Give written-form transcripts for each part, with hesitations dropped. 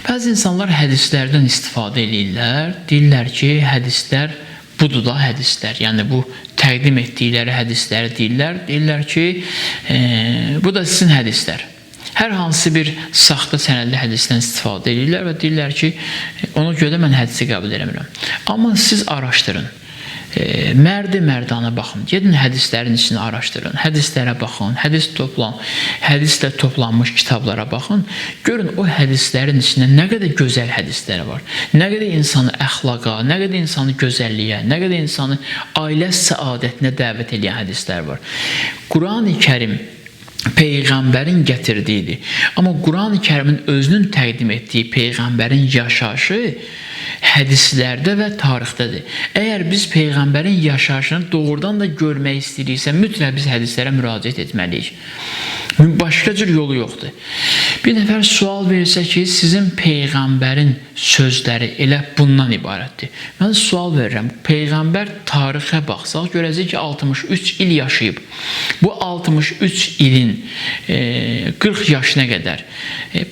Bəzi insanlar hədislərdən istifadə edirlər. Deyirlər ki, hədislər budur da hədislər. Yəni bu təqdim etdikləri hədisləri deyirlər. Deyirlər ki, bu da sizin hədislər. Hər hansı bir saxta sənədli hədisdən istifadə edirlər və deyirlər ki, ona görə mən hədisi qəbul edirəm. Amma siz araşdırın. Mərdi-mərdana baxın. Gedin hədislərin içini araşdırın. Hədislərə baxın. Hədislə toplanmış kitablara baxın. Görün o hədislərin içində nə qədər gözəl hədislər var. Nə qədər insanı əxlaqa, nə qədər insanı gözəlliyə, nə qədər insanı ailə səadətinə dəvət edən hədislər var. Quran-ı Kərim Peyğəmbərin gətirdiyidir. Amma Quran-ı Kərimin özünün təqdim etdiyi Peyğəmbərin yaşayışı hədislərdə və tarixdədir. Əgər biz Peyğəmbərin yaşayışını doğrudan da görmək istəyiriksə, mütləq biz hədislərə müraciət etməliyik. Başqa cür yolu yoxdur. Bir nəfər sual versə ki, sizin Peyğəmbərin sözləri elə bundan ibarətdir. Mən sual verirəm, Peyğəmbər tarixə baxsaq, görəcək ki, 63 il yaşayıb. Bu 63 ilin 40 yaşına qədər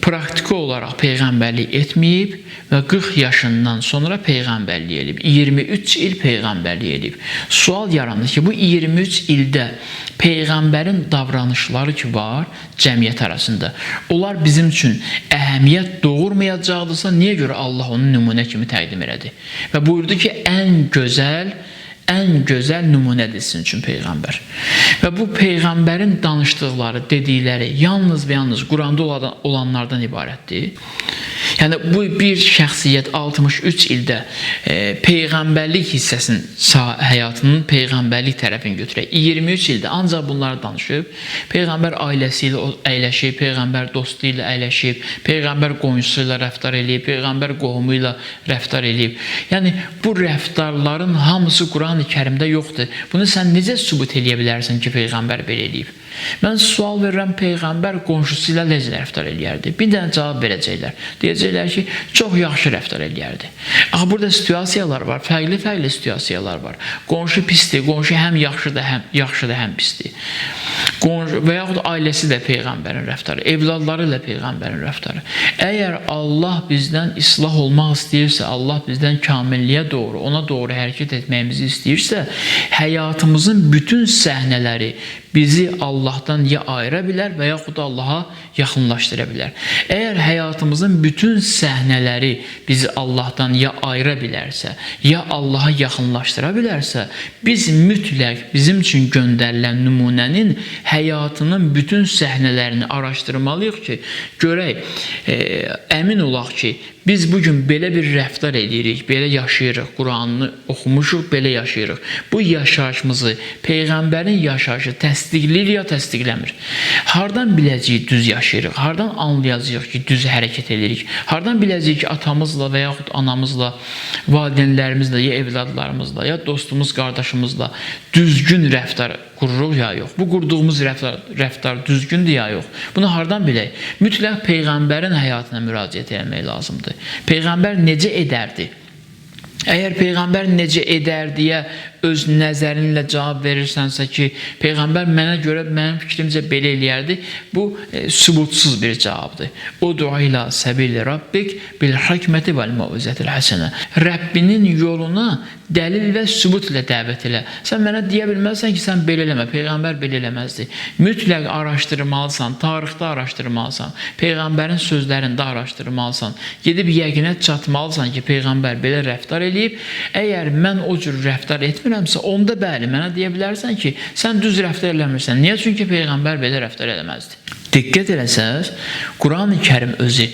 praktiki olaraq Peyğəmbərlik etməyib və 40 yaşından sonra Peyğəmbərlik edib. 23 il Peyğəmbərlik edib. Sual yaranır ki, bu 23 ildə Peyğəmbərin davranışları ki var cəmiyyət arasında, onlar bizim üçün əhəmiyyət doğurmayacaqdırsa, niyə görə Allah onu nümunə kimi təqdim elədi? Və buyurdu ki, ən gözəl nümunədir sizin üçün Peyğəmbər. Və bu Peyğəmbərin danışdıqları, dedikləri yalnız və yalnız Quranda olanlardan ibarətdir. Yəni bu bir şəxsiyyət 63 ildə Peyğəmbərlik hissəsinin həyatının Peyğəmbərlik tərəfini götürək. 23 ildə ancaq bunları danışıb. Peyğəmbər ailəsi ilə əyləşib, Peyğəmbər dostu ilə əyləşib, Peyğəmbər qonşusu ilə rəftar eləyib, Peyğəmbər qohumu ilə rəftar eləyib. Yəni bu rəftarların hamısı Quran-ı Kərimdə yoxdur. Bunu sən necə sübut eləyə bilərsən ki, Peyğəmbər belə eləyib? Mən sual verirəm, Peyğəmbər qonşusu ilə necə rəftar eləyərdi? Bir dənə cavab verəcəklər. Deyəcəklər ki, çox yaxşı rəftar eləyərdi. Axı, burada situasiyalar var, fərqli situasiyalar var. Qonşu pisdir, qonşu həm yaxşıdır, həm pisdir. Və yaxud ailəsi də Peyğəmbərin rəftarı, evladları ilə Peyğəmbərin rəftarı. Əgər Allah bizdən islah olmaq istəyirsə, Allah bizdən kamilliyə doğru, ona doğru hərəkət etməyimizi istəyirsə, həyatımızın bütün səhnələri bizi Allahdan ya ayıra bilər və yaxud Allaha yaxınlaşdıra bilər. Əgər həyatımızın bütün səhnələri bizi Allahdan ya ayıra bilərsə, ya Allaha yaxınlaşdıra bilərsə, biz mütləq bizim üçün göndərilən nümunənin həyatının bütün səhnələrini araşdırmalıyıq ki, görək, əmin olaq ki, biz bugün belə bir rəftar edirik, belə yaşayırıq, Quranını oxumuşuq, belə yaşayırıq. Bu yaşayışımızı, Peyğəmbərin yaşayışı təsdiqləyir ya təsdiqləmir. Hardan biləcəyik düz yaşayırıq? Hardan anlayacağıq ki, düz hərəkət edirik? Hardan biləcəyik ki, atamızla və yaxud anamızla, valideynlərimizlə, ya evladlarımızla, ya dostumuz, qardaşımızla düzgün rəftar qururuq ya yox? Bu qurduğumuz rəftar düzgündür ya yox? Bunu hardan bilək? Mütləq Peyğəmbərin həyatına müraciət etmək lazımdır. Peyğəmbər necə edərdi? Əgər Peyğəmbər necə edərdiyə öz nəzərinlə cavab verirsənsə ki, Peyğəmbər mənə görə, mənim fikrimcə belə eləyərdi, bu sübutsuz bir cavabdır. Udu ilə səbili Rabbik bil hikməti vəl mauizətil həsənə. Rəbbinin yoluna dəlil və sübut ilə dəvət elə. Sən mənə deyə bilməzsən ki, sən belə eləmə, Peyğəmbər belə eləməzdi. Mütləq araşdırmalısan, tarixdə araşdırmalısan, Peyğəmbərin sözlərində araşdırmalısan, gedib yəqinət çatmalısan ki, Peyğəmbər belə rəftar eləyib. Əgər mən o cür rəftar etmirəmsə, onda bəli, mənə deyə bilərsən ki, sən düz rəftar eləmirsən. Niyə? Çünki Peyğəmbər belə rəftar eləməzdi. Diqqət eləsəz, Quran-ı Kərim özü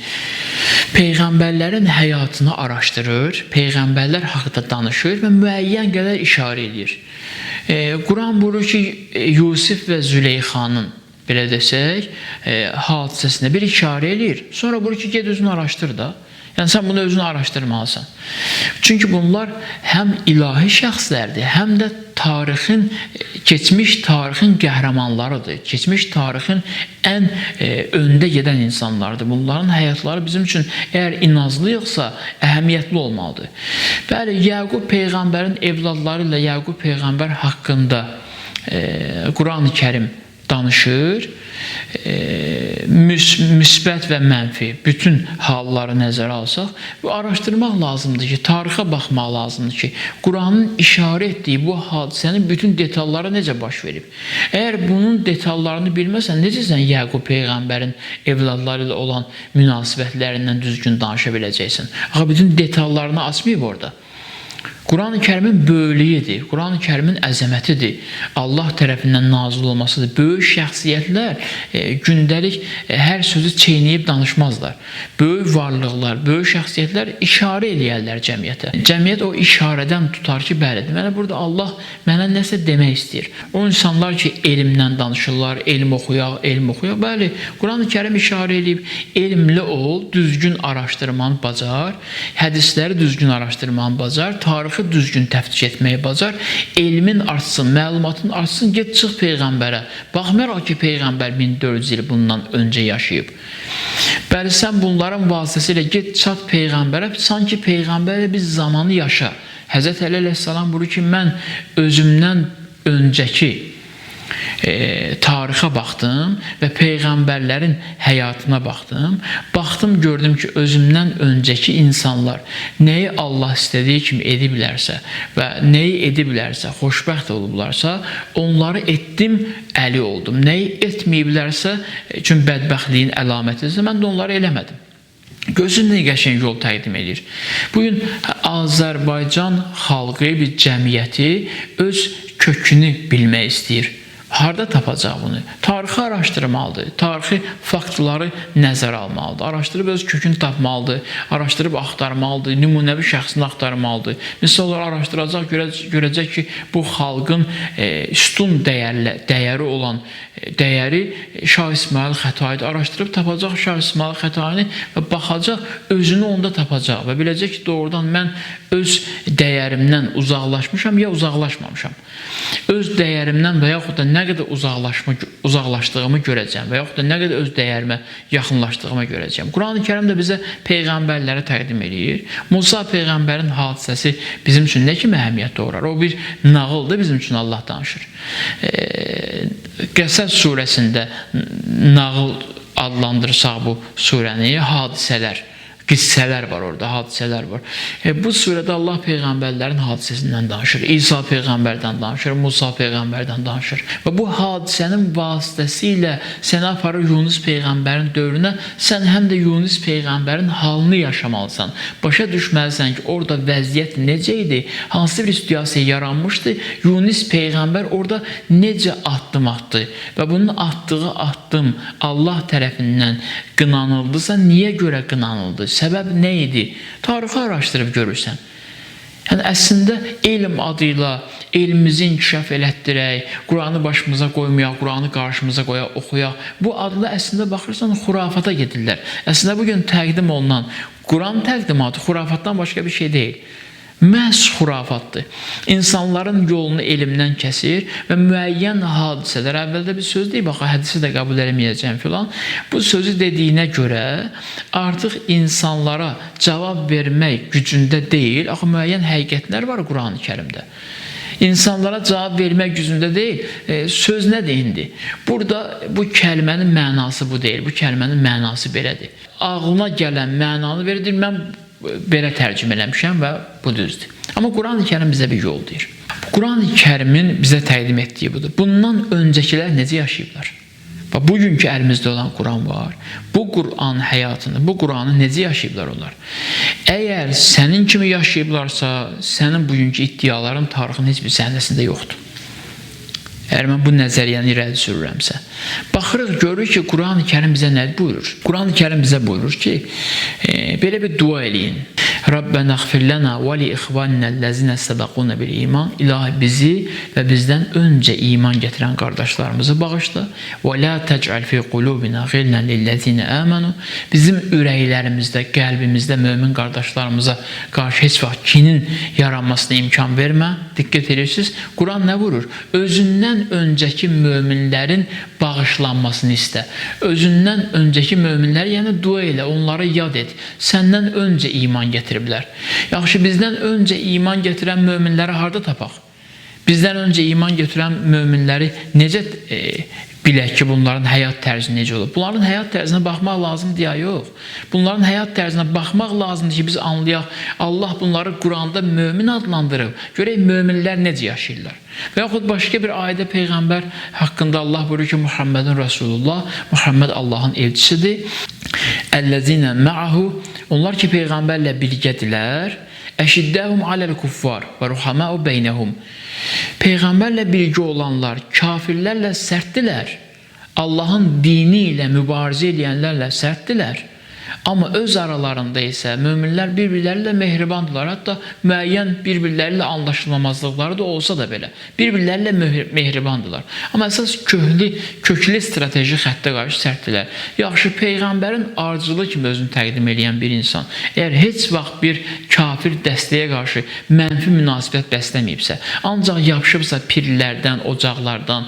Peyğəmbərlərin həyatını araşdırır, Peyğəmbərlər haqqında danışır və müəyyən qədər işarə edir. Quran buyurur ki, Yusif və Züleyxanın, belə desək, hadisəsinə bir işarə edir. Sonra buyurur ki, ged özünü araşdır da. Yəni, sən bunu özünü araşdırmalısan. Çünki bunlar həm ilahi şəxslərdir, həm də keçmiş tarixin qəhrəmanlarıdır. Keçmiş tarixin ən öndə gedən insanlardır. Bunların həyatları bizim üçün əgər inazlıyıqsa, əhəmiyyətli olmalıdır. Bəli, Yaqub Peyğəmbərin evladları ilə Yaqub Peyğəmbər haqqında Quran-ı Kərim danışır müsbət və mənfi bütün halları nəzərə alsaq, bu araşdırmaq lazımdır ki, tarixə baxmaq lazımdır ki, Quranın işarə etdiyi bu hadisənin bütün detalları necə baş verib. Əgər bunun detallarını bilməsən, necə sən Yaqub Peyğəmbərin evladları ilə olan münasibətlərindən düzgün danışa biləcəksən? Axı, bütün detallarını açmayıb orada. Quran-ı Kərimin böyüklüyüdür, Quran-ı Kərimin əzəmətidir, Allah tərəfindən nazil olmasıdır. Böyük şəxsiyyətlər gündəlik hər sözü çeynəyib danışmazlar. Böyük varlıqlar, böyük şəxsiyyətlər işarə eləyərlər cəmiyyətə. Cəmiyyət o işarədən tutar ki, bəlidir. Mənə burada Allah mənə nəsə demək istəyir. O insanlar ki, elmdən danışırlar, elm oxuyaq. Bəli, Quran-ı Kərim işarə eləyib, elmli ol, düzgün araşdırmanı bacar, hədisləri düzgün araşdırmanı bacar, tarixi düzgün təftiş etməyi bacar, elmin artsın, məlumatın artsın, get çıx Peyğəmbərə. Baxmayaraq ki, Peyğəmbər 1400 il bundan öncə yaşayıb. Bəli, sən bunların vasitəsilə get çat Peyğəmbərə, sanki Peyğəmbərlə bir zamanı yaşa. Həzrət Əli əleyhissalam buyurur ki, mən özümdən öncəki tarixə baxdım və Peyğəmbərlərin həyatına baxdım. Baxdım, gördüm ki, özümdən öncəki insanlar nəyi Allah istədiyi kimi ediblərsə və nəyi ediblərsə, xoşbəxt olublarsa, onları etdim, əli oldum. Nəyi etməyiblərsə, çünki bədbəxtliyin əlamətidirsə, mən də onları eləmədim. Gözün nə qəşəng yol təqdim edir. Bugün Azərbaycan xalqı bir cəmiyyəti öz kökünü bilmək istəyir. Harada tapacaq bunu? Tarixi araşdırmalıdır, tarixi faktları nəzərə almalıdır, araşdırıb öz kökünü tapmalıdır, araşdırıb axtarmalıdır, nümunəvi şəxsini axtarmalıdır. Misallar araşdıracaq, görəcək ki, bu xalqın üstün dəyəri olan dəyəri Şah İsmail Xətaidir. Araşdırıb tapacaq Şah İsmail Xətaini və baxacaq, özünü onda tapacaq və biləcək ki, doğrudan mən öz dəyərimdən uzaqlaşmışam ya uzaqlaşmamışam. Öz dəyərimdən və yaxud da nə qədər uzaqlaşdığımı görəcəm və yaxud da nə qədər öz dəyərimə yaxınlaşdığımı görəcəm. Quran-ı Kərim də bizə Peyğəmbərləri təqdim edir. Musa Peyğəmbərin hadisəsi bizim üçün nə kimi əhəmiyyət doğurar? O bir nağıldır, bizim üçün Allah danışır. Qəsəs surəsində nağıl adlandırsaq bu surəni, hadisələr, qissələr var orada, hadisələr var. Bu surədə Allah Peyğəmbərlərin hadisəsindən danışır, İsa Peyğəmbərdən danışır, Musa Peyğəmbərdən danışır. Və bu hadisənin vasitəsilə səni aparır Yunus Peyğəmbərin dövrünə, sən həm də Yunus Peyğəmbərin halını yaşamalısan. Başa düşməlisən ki, orada vəziyyət necə idi, hansı bir situasiya yaranmışdı, Yunus Peyğəmbər orada necə addım atdı və bunun atdığı addım Allah tərəfindən qınanıldısa, niyə görə qınanıldı? Səbəb nə idi? Tarixi araşdırıb görürsən. Yəni, əslində elm adıyla elmimizi inkişaf elətdirək, Quranı başımıza qoymayaq, Quranı qarşımıza qoyaq, oxuyaq. Bu adla əslində baxırsan, xurafata gedirlər. Əslində bugün təqdim olunan Quran təqdimatı xurafatdan başqa bir şey deyil. Məhz xurafatdır. İnsanların yolunu elmdən kəsir və müəyyən hadisələr, əvvəldə bir söz deyib, bax, hədisi də qəbul eləməyəcəm filan. Bu sözü dediyinə görə artıq insanlara cavab vermək gücündə deyil, axı müəyyən həqiqətlər var Quran-ı Kərimdə. İnsanlara cavab vermək gücündə deyil, söz nədir indi? Burada bu kəlmənin mənası bu deyil, bu kəlmənin mənası belədir. Ağlına gələn mənanı verir, mən belə tərcümə eləmişəm və bu düzdür. Amma Quran-ı Kərim bizə bir yol deyir. Quran-ı Kərimin bizə təqdim etdiyi budur. Bundan öncəkilər necə yaşayıblar? Və bugünkü əlimizdə olan Quran var. Bu Quran həyatını, bu Quranı necə yaşayıblar onlar? Əgər sənin kimi yaşayıblarsa, sənin bugünkü iddiaların tarixin heç bir səhnəsində yoxdur. Əgər mən bu nəzəriyyəni irəli sürürəmsə. Baxırıq, görürük ki, Quran-ı Kərim bizə nə buyurur? Quran-ı Kərim bizə buyurur ki, belə bir dua eləyin. Rabbənə xfir lənə və li ixvaninəl-ləzinə səbəqunə bil iman. İlahi bizi və bizdən öncə iman gətirən qardaşlarımızı bağışla. Və la təcəl fi qulubina ğillən lilləzinə əmənu. Bizim ürəklərimizdə, qəlbimizdə mömin qardaşlarımıza qarşı heç vaxt kinin yaranmasına imkan vermə. Diqqət edirsiniz, Quran nə vurur? Özündən öncəki möminlərin bağışlanmasını istə. Özündən öncəki möminləri, yəni dua elə, onları yad et. Səndən öncə iman gətiriblər. Yaxşı, bizdən öncə iman gətirən möminləri harada tapaq? Bizdən öncə iman götürən möminləri necə bilək ki, bunların həyat tərzi necə olur. Bunların həyat tərzinə baxmaq lazımdır ya yox. Bunların həyat tərzinə baxmaq lazımdır ki, biz anlayaq. Allah bunları Quranda mömin adlandırıb. Görək möminlər necə yaşayırlar. Və yaxud başqa bir ayədə Peyğəmbər haqqında Allah buyurur ki, Muhammedun Rasulullah, Muhammed Allahın elçisidir. Əl-ləzinə mə'ahu, onlar ki, Peyğəmbərlə birgədirlər. Əşiddəhum aləl kuffar və ruhaməu beynəhum. Peyğəmbərlə birgə olanlar kafirlərlə sərtdilər. Allahın dini ilə mübarizə edənlərlə sərtdilər. Amma öz aralarında isə möminlər bir-birləri ilə mehribandırlar. Hətta müəyyən bir-birləri ilə anlaşılmamazlıqları da olsa da belə. Bir-birləri ilə mehribandırlar. Amma əsas köklü strateji xəttə qarşı sərtdilər. Yaxşı, Peyğəmbərin ardıcılığı kimi özünü təqdim edən bir insan, əgər heç vaxt bir kafir dəstəyə qarşı mənfi münasibət bəsləməyibsə, ancaq yapışıbsa pirlərdən, ocaqlardan,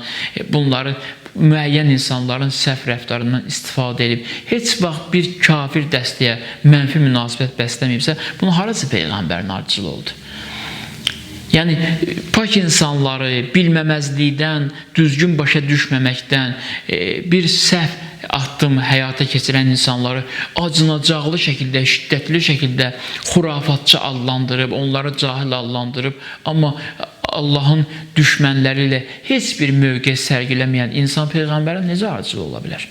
bunları müəyyən insanların səhv rəftarından istifadə edib, heç vaxt bir kafir dəstəyə mənfi münasibət bəsləməyibsə, bunu harası Peyğəmbərin ardıcılığı oldu? Yəni, pak insanları bilməməzlikdən, düzgün başa düşməməkdən, bir səhv addım həyata keçirən insanları acınacaqlı şəkildə, şiddətli şəkildə xurafatçı adlandırıb, onları cahil adlandırıb, amma Allahın düşmənləri ilə heç bir mövqe sərgiləməyən insan Peyğəmbərin necə ardıcıl ola bilər?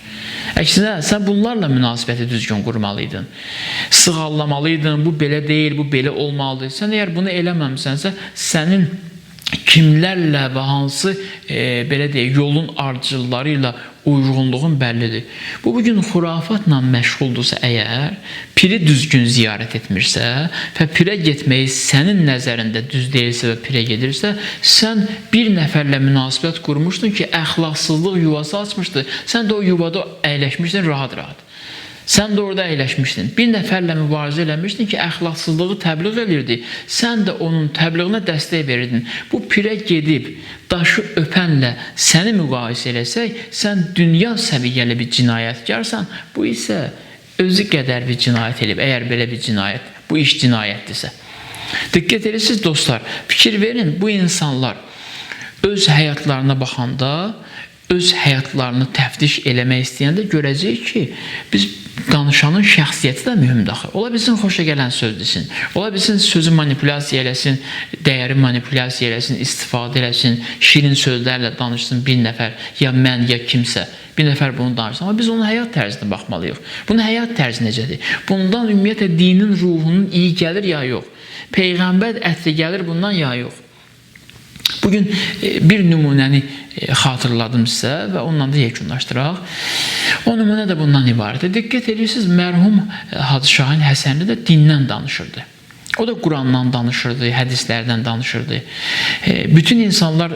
Əksinə, sən bunlarla münasibəti düzgün qurmalıydın. Sığallamalıydın, bu belə deyil, bu belə olmalıdır. Sən əgər bunu eləməmisənsə, sənin kimlərlə və hansı belə deyək, yolun ardıcılları ilə uyğunluğun bəllidir. Bu bugün xurafatla məşğuldursa əgər, piri düzgün ziyarət etmirsə və pirə getməyi sənin nəzərində düz deyilsə və pirə gedirsə, sən bir nəfərlə münasibət qurmuşdun ki, əxlaqsızlıq yuvası açmışdı. Sən də o yuvada əyləşmişdin rahat-rahat. Sən də orada əyləşmişdin. Bir nəfərlə mübarizə eləmişdin ki, əxlaqsızlığı təbliğ edirdi. Sən də onun təbliğinə dəstək verirdin. Bu pirə gedib, daşı öpənlə səni müqayisə eləsək, sən dünya səviyyəli bir cinayətkarsan, bu isə özü qədər bir cinayət edib. Əgər belə bir cinayət, bu iş cinayətdirsə. Diqqət edirsiniz dostlar, fikir verin, bu insanlar öz həyatlarına baxanda, öz həyatlarını təftiş eləmək istəyəndə görəcək ki, biz danışanın şəxsiyyəti də mühümdür axı. Ola bilsin xoşa gələn söz desin. Ola bilsin sözü manipulyasiya eləsin, dəyəri manipulyasiya eləsin, istifadə eləsin, şirin sözlərlə danışsın bir nəfər, ya mən, ya kimsə. Bir nəfər bunu danışsın. Amma biz onun həyat tərzinə baxmalıyıq. Bunun həyat tərzi necədir? Bundan ümumiyyətlə dinin ruhunun iyi gəlir ya yox? Peyğəmbər ətri gəlir bundan ya yox? Bugün bir nümunəni xatırladım sizə və onunla da yekunlaşdıraq. O nümunə də bundan ibarətdir. Diqqət edirsiniz, mərhum Hacı Şahin Həsənli də dindən danışırdı. O da Qurandan danışırdı, hədislərdən danışırdı. Bütün insanlar,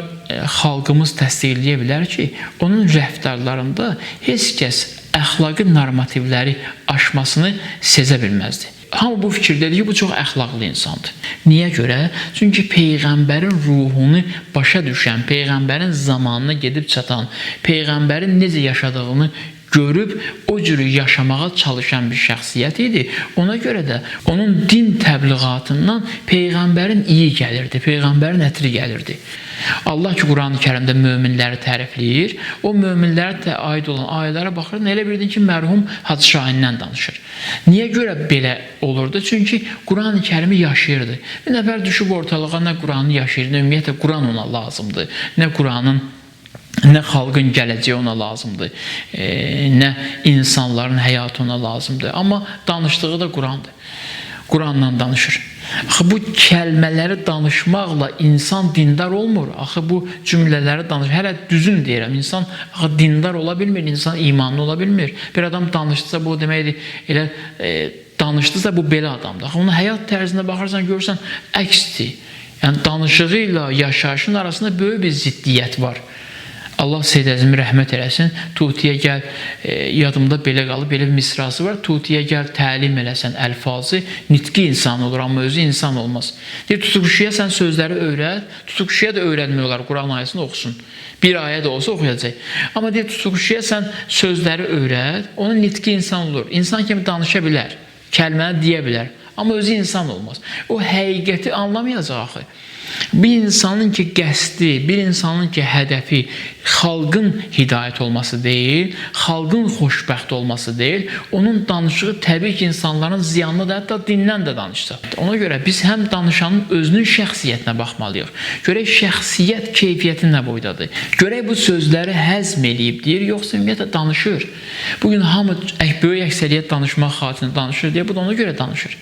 xalqımız təsdiqləyə bilər ki, onun rəftarlarında heç kəs əxlaqi normativləri aşmasını sezə bilməzdi. Hamı bu fikirdədir ki, bu çox əxlaqlı insandır. Niyə görə? Çünki Peyğəmbərin ruhunu başa düşən, Peyğəmbərin zamanına gedib çatan, Peyğəmbərin necə yaşadığını görüb o cürü yaşamağa çalışan bir şəxsiyyət idi. Ona görə də onun din təbliğatından Peyğəmbərin iyi gəlirdi, Peyğəmbərin ətri gəlirdi. Allah ki, Quran-ı Kərimdə möminləri tərifləyir, o möminlərə aid olan ayələrə baxır, elə bildin ki, mərhum Hacı Şahindən danışır. Niyə görə belə olurdu? Çünki Quran-ı Kərimi yaşayırdı. Bir nəfər düşüb ortalığa nə Quranı yaşayır, ümumiyyətlə Quran ona lazımdır, nə xalqın gələcəyi ona lazımdır, nə insanların həyatı ona lazımdır. Amma danışdığı da Qurandır. Qurandan danışır. Axı bu kəlmələri danışmaqla insan dindar olmur. Axı bu cümlələri danışır. Hələ düzün deyirəm. İnsan dindar ola bilmir, insan imanlı ola bilmir. Bir adam danışdısa bu deməkdir, elə danışdısa bu belə adamdır. Axı onun həyat tərzinə baxarsan, görürsən əksdir. Yəni danışığı ilə yaşayışın arasında böyük bir ziddiyyət var. Allah Seyyid Əzimi rəhmət eləsin, Tutiyə gəl, yadımda belə qalıb, belə bir misrası var, Tutiyə gəl, təlim eləsən əlfazı, nitqi insan olur, amma özü insan olmaz. Deyir, tutuquşuya sən sözləri öyrət, tutuquşuya da öyrənmək olar, Quran ayəsini oxusun. Bir ayə də olsa oxuyacaq. Amma deyir, tutuquşuya sən sözləri öyrət, onun nitqi insan olur. İnsan kimi danışa bilər, kəlməni deyə bilər, amma özü insan olmaz. O həqiqəti anlamayacaq axı. Bir insanın ki qəsdi, bir insanın ki hədəfi xalqın hidayət olması deyil, xalqın xoşbəxt olması deyil, onun danışığı təbii ki, insanların ziyanlı da, hətta dindən də danışsa. Ona görə biz həm danışanın özünün şəxsiyyətinə baxmalıyıq. Görək şəxsiyyət keyfiyyəti nə boydadır. Görək bu sözləri həzm eləyib deyir, yoxsa ümumiyyətlə danışır. Bugün hamı böyük əksəriyyət danışmaq xatirinə danışır deyə, bu da ona görə danışır.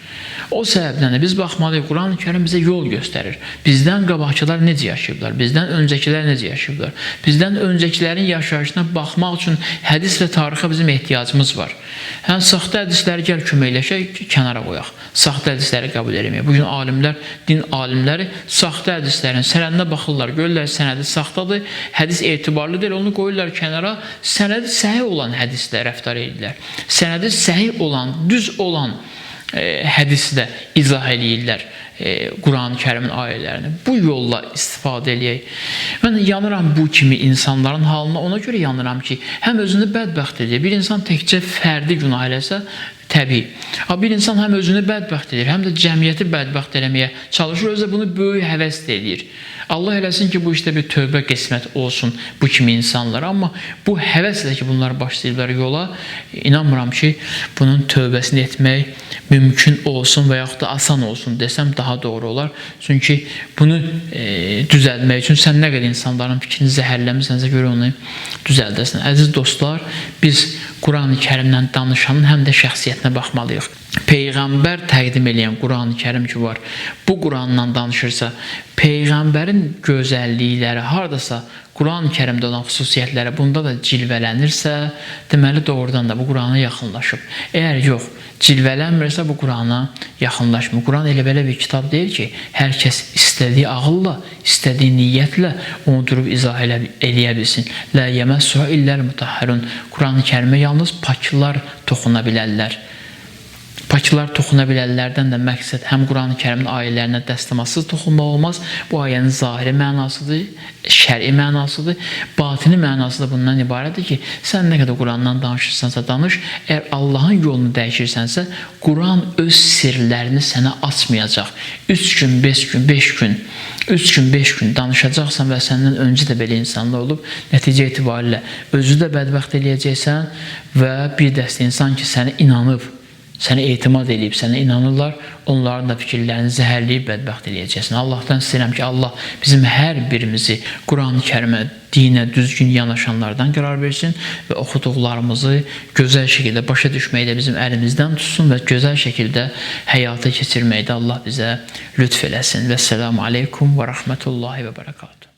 O səbəbdən də biz baxmalıyıq, Quran-ı Kərim bizə yol göstərir. Bizdən qabaqçılar necə yaşayıblar, bizdən öncəkilər necə yaşayıblar. Bizdən öncəkilərin yaşayışına baxmaq üçün hədis və tarixə bizim ehtiyacımız var. Həm saxta hədisləri gəl köməkləşək, kənara qoyaq. Saxta hədisləri qəbul eləməyək. Bugün alimlər, din alimləri saxta hədislərin sənədinə baxırlar, görürlər sənədi saxtadır, hədis etibarlı deyil, onu qoyurlar kənara, sənədi səhih olan hədislə rəftar edirlər. Sənədi səhih olan, düz olan hədisi də izah eləyirlər Quran-ı Kərimin ayələrini. Bu yolla istifadə eləyək. Mən yanıram bu kimi insanların halına, ona görə yanıram ki, həm özünü bədbəxt edir. Bir insan təkcə fərdi günah eləsə, təbii. Bir insan həm özünü bədbəxt edir, həm də cəmiyyəti bədbəxt eləməyə çalışır, özü bunu böyük həvəslə edir. Allah eləsin ki, bu işdə bir tövbə qismət olsun bu kimi insanlara, amma bu həvəslə ki, bunlar başlayırlar yola, inanmıram ki, bunun tövbəsini etmək mümkün olsun və yaxud da asan olsun desəm daha doğru olar. Çünki bunu düzəltmək üçün sən nə qədər insanların fikrini zəhərləmirsənsə görə onu düzəldəsən. Əziz dostlar, biz Quran-ı Kərimdən danışanın həm də şəxsiyyətinə baxmalıyıq. Peyğəmbər təqdim edən Quran-ı Kərim ki var, bu Qurandan danışırsa, Peyğəmbərin gözəllikləri haradasa Quran-ı Kərimdə olan xüsusiyyətləri bunda da cilvələnirsə, deməli doğrudan da bu Qurana yaxınlaşıb. Əgər yox, cilvələnmirsə bu Qurana yaxınlaşmır. Quran elə belə bir kitab deyil ki, hər kəs istədiyi ağılla, istədiyi niyyətlə onu durub izah eləyə bilsin. Lə yəməssuhə illəl mutahharun. Quran-ı Kərimə yalnız paklar toxuna bilərlər. Paklar toxuna bilənlərdən də məqsəd həm Quran-ı Kərimin ayələrinə dəstəmazsız toxunmaq olmaz. Bu ayənin zahiri mənasıdır, şəri mənasıdır, batini mənası da bundan ibarətdir ki, sən nə qədər Qurandan danışırsansa danış, əgər Allahın yolunu dəyişirsənsə, Quran öz sirlərini sənə açmayacaq. 3 gün, 5 gün, 5 gün, 3 gün, 5 gün danışacaqsan və səndən öncə də belə insanlar olub, nəticə etibarilə özü də bədbəxt eləyəcəksən və bir dəstə insan ki, sənə inanıb, sənə etimad edib, sənə inanırlar, onların da fikirlərini zəhərləyib bədbəxt eləyəcəksən. Allahdan istəyirəm ki, Allah bizim hər birimizi Quran-ı Kərimə, dinə düzgün yanaşanlardan qərar versin və oxuduqlarımızı gözəl şəkildə başa düşməkdə bizim əlimizdən tutsun və gözəl şəkildə həyata keçirməkdə Allah bizə lütf eləsin. Və səlamu aleykum və rəhmətullahi və bərəkatuhu.